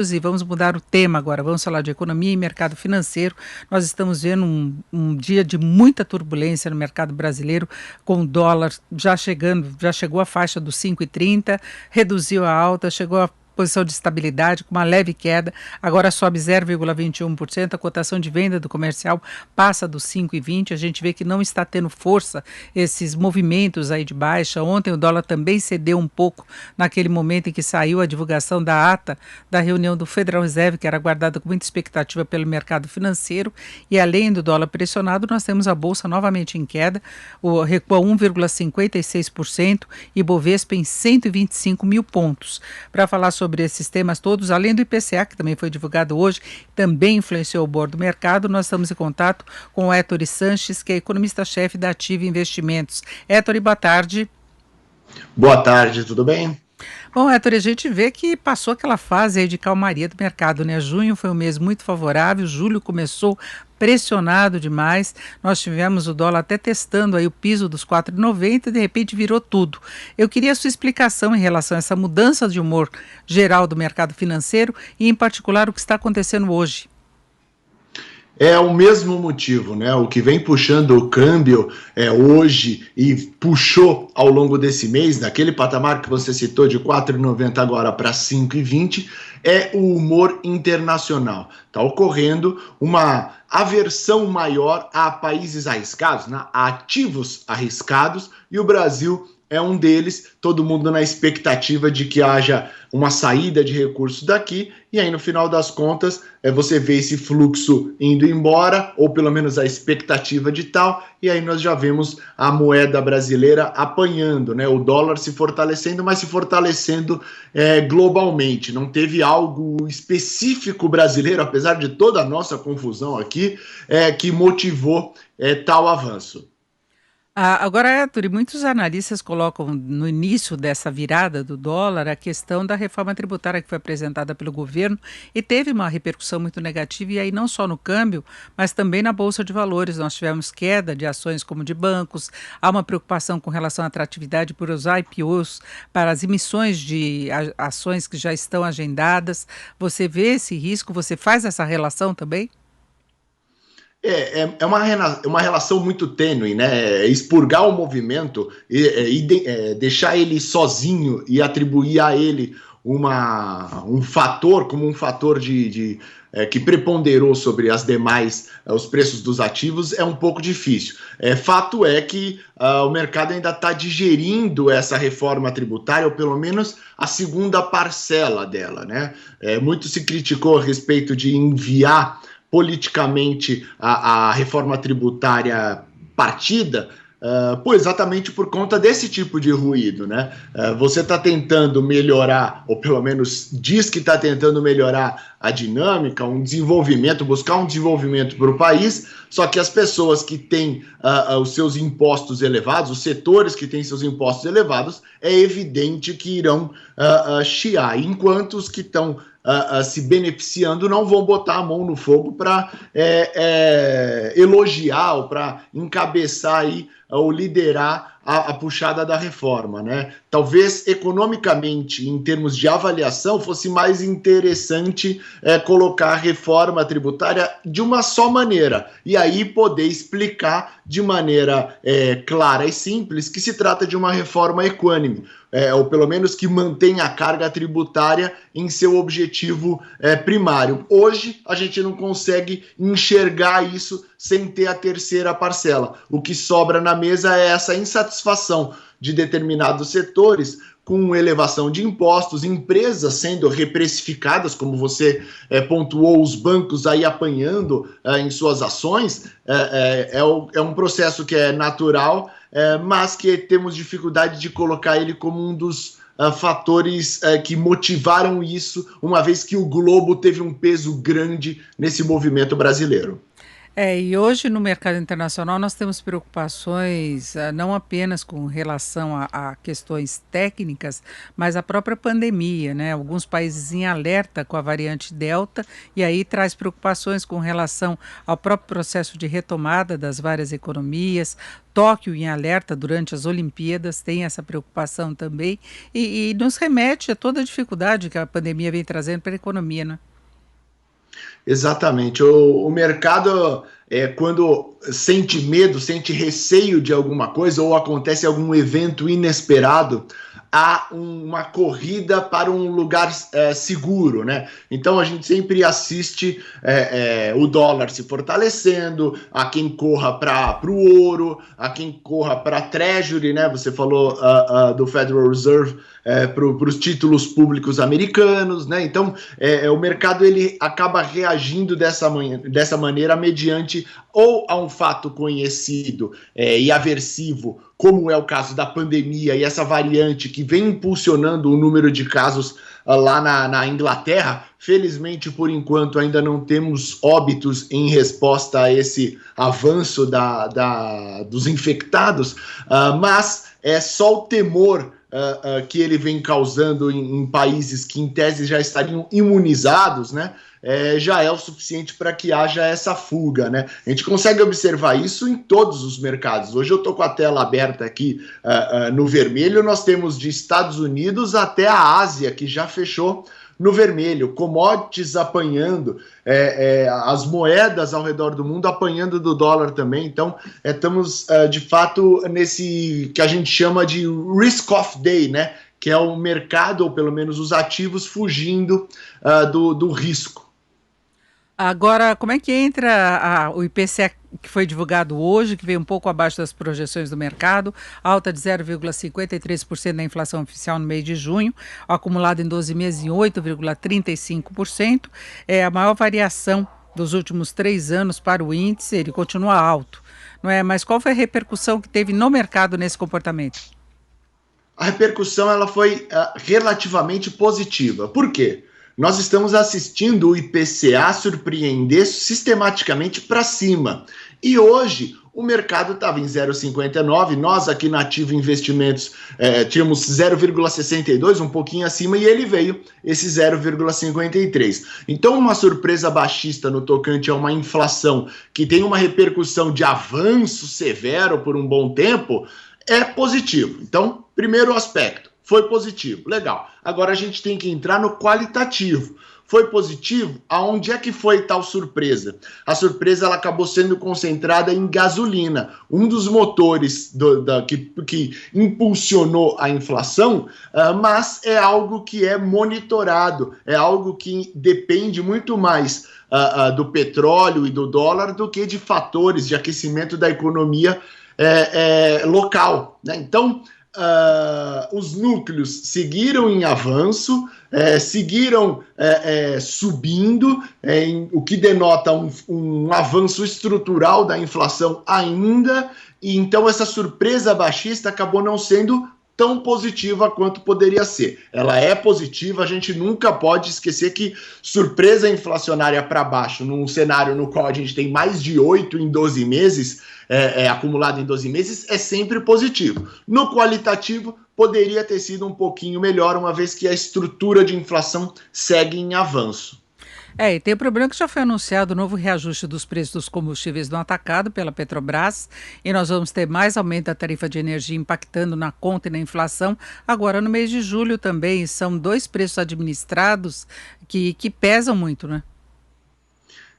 E vamos mudar o tema agora, vamos falar de economia e mercado financeiro. Nós estamos vendo um dia de muita turbulência no mercado brasileiro, com o dólar já chegou à faixa dos 5,30, reduziu a alta, chegou à posição de estabilidade com uma leve queda, agora sobe 0,21%, a cotação de venda do comercial passa dos 5,20, a gente vê que não está tendo força esses movimentos aí de baixa. Ontem o dólar também cedeu um pouco naquele momento em que saiu a divulgação da ata da reunião do Federal Reserve, que era aguardada com muita expectativa pelo mercado financeiro, e além do dólar pressionado, nós temos a Bolsa novamente em queda, recua 1,56% e Bovespa em 125 mil pontos. Para falar sobre esses temas todos, além do IPCA, que também foi divulgado hoje, também influenciou o bordo do mercado, nós estamos em contato com o Héctor Sanches, que é economista-chefe da Ativa Investimentos. Héctor, boa tarde. Boa tarde, tudo bem? Bom, Héctor, a gente vê que passou aquela fase aí de calmaria do mercado, né? Junho foi um mês muito favorável, julho começou pressionado demais, nós tivemos o dólar até testando aí o piso dos 4,90 e de repente virou tudo. Eu queria a sua explicação em relação a essa mudança de humor geral do mercado financeiro e em particular o que está acontecendo hoje. É o mesmo motivo, né? O que vem puxando o câmbio hoje e puxou ao longo desse mês, naquele patamar que você citou de 4,90 agora para 5,20, é o humor internacional. Está ocorrendo uma aversão maior a países arriscados, né? A ativos arriscados, e o Brasil é um deles, todo mundo na expectativa de que haja uma saída de recursos daqui, e aí no final das contas você vê esse fluxo indo embora, ou pelo menos a expectativa de tal, e aí nós já vemos a moeda brasileira apanhando, né? O dólar se fortalecendo, mas se fortalecendo globalmente. Não teve algo específico brasileiro, apesar de toda a nossa confusão aqui, que motivou tal avanço. Agora, Héctor, muitos analistas colocam no início dessa virada do dólar a questão da reforma tributária que foi apresentada pelo governo e teve uma repercussão muito negativa, e aí não só no câmbio, mas também na Bolsa de Valores. Nós tivemos queda de ações como de bancos, há uma preocupação com relação à atratividade por os IPOs para as emissões de ações que já estão agendadas. Você vê esse risco? Você faz essa relação também? É uma relação muito tênue, né? Expurgar o movimento e deixar ele sozinho e atribuir a ele um fator como um fator que preponderou sobre as demais, os preços dos ativos, é um pouco difícil. Fato é que o mercado ainda está digerindo essa reforma tributária, ou pelo menos a segunda parcela dela, né? Muito se criticou a respeito de enviar politicamente a reforma tributária partida, exatamente por conta desse tipo de ruído, né? Você está tentando melhorar, ou pelo menos diz que está tentando melhorar a dinâmica, um desenvolvimento, buscar um desenvolvimento para o país, só que as pessoas que têm os seus impostos elevados, os setores que têm seus impostos elevados, é evidente que irão chiar, enquanto os que estão se beneficiando não vão botar a mão no fogo para elogiar ou para encabeçar aí, ou liderar a puxada da reforma, né? Talvez economicamente, em termos de avaliação, fosse mais interessante colocar a reforma tributária de uma só maneira, e aí poder explicar de maneira clara e simples que se trata de uma reforma equânime, ou pelo menos que mantém a carga tributária em seu objetivo primário. Hoje a gente não consegue enxergar isso sem ter a terceira parcela. O que sobra na mesa é essa insatisfação de determinados setores com elevação de impostos, empresas sendo reprecificadas, como você pontuou, os bancos aí apanhando em suas ações. É um processo que é natural, mas que temos dificuldade de colocar ele como um dos fatores que motivaram isso, uma vez que o globo teve um peso grande nesse movimento brasileiro. E hoje no mercado internacional nós temos preocupações, não apenas com relação a questões técnicas, mas a própria pandemia, né? Alguns países em alerta com a variante Delta, e aí traz preocupações com relação ao próprio processo de retomada das várias economias. Tóquio em alerta durante as Olimpíadas tem essa preocupação também, e nos remete a toda a dificuldade que a pandemia vem trazendo para a economia, né? Exatamente. O mercado, quando sente medo, sente receio de alguma coisa ou acontece algum evento inesperado, há uma corrida para um lugar seguro, né? Então a gente sempre assiste o dólar se fortalecendo, a quem corra para o ouro, a quem corra para Treasury, né? Você falou do Federal Reserve, para os títulos públicos americanos, né? Então o mercado ele acaba reagindo dessa maneira mediante ou a um fato conhecido e aversivo, como é o caso da pandemia e essa variante que vem impulsionando o número de casos lá na Inglaterra. Felizmente, por enquanto, ainda não temos óbitos em resposta a esse avanço dos infectados, mas é só o temor que ele vem causando em países que, em tese, já estariam imunizados, né? Já é o suficiente para que haja essa fuga, né? A gente consegue observar isso em todos os mercados. Hoje eu estou com a tela aberta aqui no vermelho, nós temos de Estados Unidos até a Ásia, que já fechou no vermelho, commodities apanhando, as moedas ao redor do mundo apanhando do dólar também. Então, estamos de fato nesse que a gente chama de risk-off day, né? Que é o mercado, ou pelo menos os ativos, fugindo do risco. Agora, como é que entra o IPCA que foi divulgado hoje, que veio um pouco abaixo das projeções do mercado, alta de 0,53% da inflação oficial no mês de junho, acumulado em 12 meses em 8,35%, é a maior variação dos últimos 3 anos para o índice, ele continua alto, não é? Mas qual foi a repercussão que teve no mercado nesse comportamento? A repercussão ela foi relativamente positiva. Por quê? Nós estamos assistindo o IPCA surpreender sistematicamente para cima. E hoje o mercado estava em 0,59, nós aqui na Ativo Investimentos tínhamos 0,62, um pouquinho acima, e ele veio esse 0,53. Então uma surpresa baixista no tocante a uma inflação que tem uma repercussão de avanço severo por um bom tempo é positivo. Então, primeiro aspecto, foi positivo, legal. Agora a gente tem que entrar no qualitativo. Foi positivo? Aonde é que foi tal surpresa? A surpresa ela acabou sendo concentrada em gasolina, um dos motores que impulsionou a inflação, mas é algo que é monitorado, é algo que depende muito mais do petróleo e do dólar do que de fatores de aquecimento da economia local, né? Então, os núcleos seguiram em avanço, seguiram subindo, o que denota um avanço estrutural da inflação ainda, e então essa surpresa baixista acabou não sendo tão positiva quanto poderia ser. Ela é positiva, a gente nunca pode esquecer que surpresa inflacionária para baixo, num cenário no qual a gente tem mais de 8 em 12 meses, acumulado em 12 meses, é sempre positivo. No qualitativo, poderia ter sido um pouquinho melhor, uma vez que a estrutura de inflação segue em avanço. E tem o problema que já foi anunciado o novo reajuste dos preços dos combustíveis no atacado pela Petrobras, e nós vamos ter mais aumento da tarifa de energia impactando na conta e na inflação. Agora, no mês de julho também, são dois preços administrados que pesam muito, né?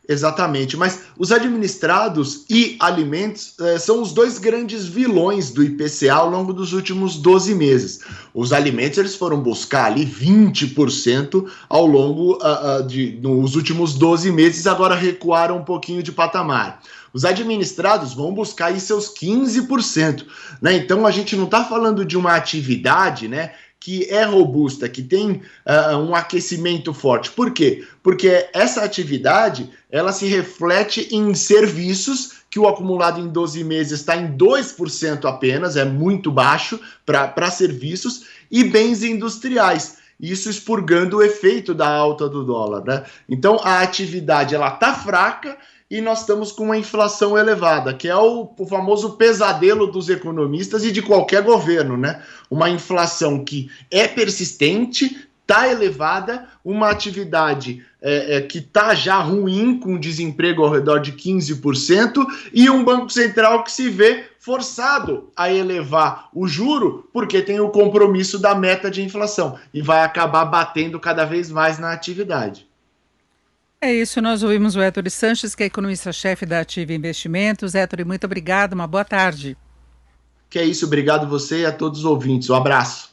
Exatamente, mas os administrados e alimentos são os dois grandes vilões do IPCA ao longo dos últimos 12 meses. Os alimentos eles foram buscar ali 20% ao longo nos últimos 12 meses, agora recuaram um pouquinho de patamar. Os administrados vão buscar aí seus 15%, né? Então a gente não está falando de uma atividade, né, que é robusta, que tem um aquecimento forte. Por quê? Porque essa atividade ela se reflete em serviços, que o acumulado em 12 meses está em 2% apenas, é muito baixo para serviços, e bens industriais. Isso expurgando o efeito da alta do dólar, né? Então a atividade ela está fraca, e nós estamos com uma inflação elevada, que é o famoso pesadelo dos economistas e de qualquer governo, né? Uma inflação que é persistente, está elevada, uma atividade que está já ruim, com desemprego ao redor de 15%, e um Banco Central que se vê forçado a elevar o juro, porque tem o compromisso da meta de inflação, e vai acabar batendo cada vez mais na atividade. É isso, nós ouvimos o Héctor Sanches, que é economista-chefe da Ativa Investimentos. Héctor, muito obrigado, uma boa tarde. Que é isso, obrigado você e a todos os ouvintes. Um abraço.